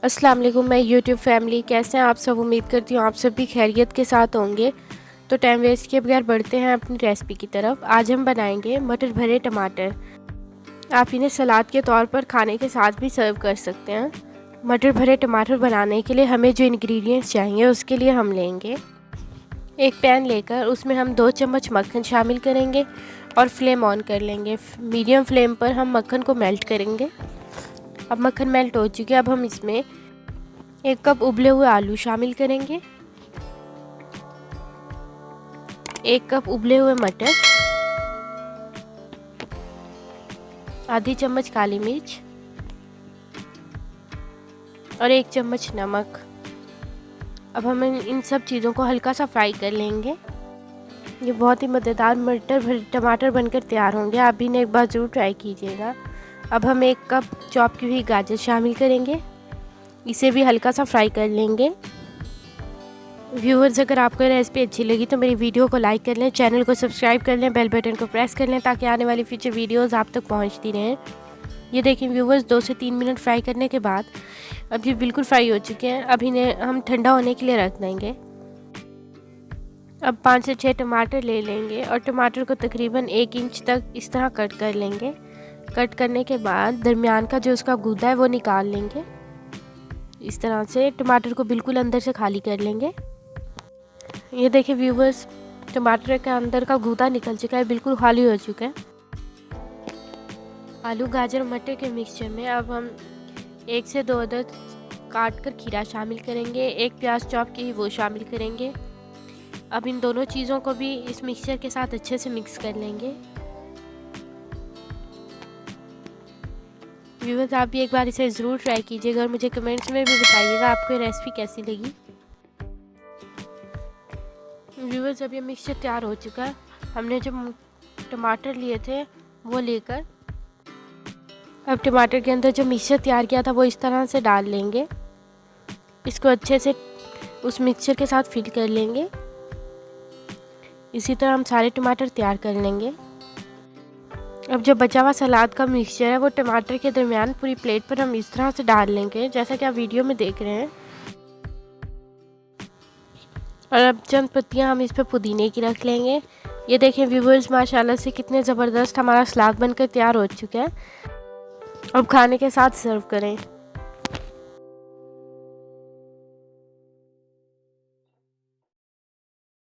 अस्सलाम वालेकुम मैं यूट्यूब फैमिली, कैसे हैं आप सब। उम्मीद करती हूँ आप सब भी खैरियत के साथ होंगे। तो टाइम वेस्ट किए बगैर बढ़ते हैं अपनी रेसिपी की तरफ। आज हम बनाएंगे मटर भरे टमाटर। आप इन्हें सलाद के तौर पर खाने के साथ भी सर्व कर सकते हैं। मटर भरे टमाटर बनाने के लिए हमें जो इंग्रेडिएंट्स चाहिए उसके लिए हम लेंगे एक पैन लेकर उसमें हम 2 चम्मच मक्खन शामिल करेंगे और फ्लेम ऑन कर लेंगे। मीडियम फ्लेम पर हम मक्खन को मेल्ट करेंगे। अब मक्खन मेल्ट हो चुकी है। अब हम इसमें 1 कप उबले हुए आलू शामिल करेंगे, 1 कप उबले हुए मटर, आधी चम्मच काली मिर्च और 1 चम्मच नमक। अब हम इन सब चीज़ों को हल्का सा फ्राई कर लेंगे। ये बहुत ही मज़ेदार मटर भरे टमाटर बनकर तैयार होंगे। आप भी इन्हें एक बार ज़रूर ट्राई कीजिएगा। अब हम 1 कप चॉप की हुई गाजर शामिल करेंगे, इसे भी हल्का सा फ्राई कर लेंगे। व्यूअर्स, अगर आपको रेसिपी अच्छी लगी तो मेरी वीडियो को लाइक कर लें, चैनल को सब्सक्राइब कर लें, बेल बटन को प्रेस कर लें ताकि आने वाली फ्यूचर वीडियोस आप तक पहुंचती रहें। ये देखिए व्यूअर्स, 2 से 3 मिनट फ्राई करने के बाद अब ये बिल्कुल फ्राई हो चुके हैं। अब इन्हें हम ठंडा होने के लिए रख देंगे। अब 5 से 6 टमाटर ले लेंगे और टमाटर को तकरीबन 1 इंच तक इस तरह कट कर लेंगे। कट करने के बाद दरमियान का जो उसका गूदा है वो निकाल लेंगे। इस तरह से टमाटर को बिल्कुल अंदर से खाली कर लेंगे। ये देखिए व्यूअर्स, टमाटर के अंदर का गूदा निकल चुका है, बिल्कुल खाली हो चुका है। आलू गाजर मटर के मिक्सचर में अब हम 1 से 2 अदद काट कर खीरा शामिल करेंगे, 1 प्याज चॉप की वो शामिल करेंगे। अब इन दोनों चीज़ों को भी इस मिक्सचर के साथ अच्छे से मिक्स कर लेंगे। व्यूअर्स, आप भी एक बार इसे ज़रूर ट्राई कीजिएगा और मुझे कमेंट्स में भी बताइएगा आपको ये रेसिपी कैसी लगी। व्यूअर्स, अब ये मिक्सचर तैयार हो चुका है। हमने जो टमाटर लिए थे वो लेकर अब टमाटर के अंदर जो मिक्सचर तैयार किया था वो इस तरह से डाल लेंगे। इसको अच्छे से उस मिक्सचर के साथ फिल कर लेंगे। इसी तरह हम सारे टमाटर तैयार कर लेंगे। अब जो बचा हुआ सलाद का मिक्सचर है वो टमाटर के दरमियान पूरी प्लेट पर हम इस तरह से डाल लेंगे, जैसा कि आप वीडियो में देख रहे हैं। और अब चंद पत्तियां हम इस पर पुदीने की रख लेंगे। ये देखें व्यूअर्स, माशाल्लाह से कितने ज़बरदस्त हमारा सलाद बनकर तैयार हो चुका है। अब खाने के साथ सर्व करें।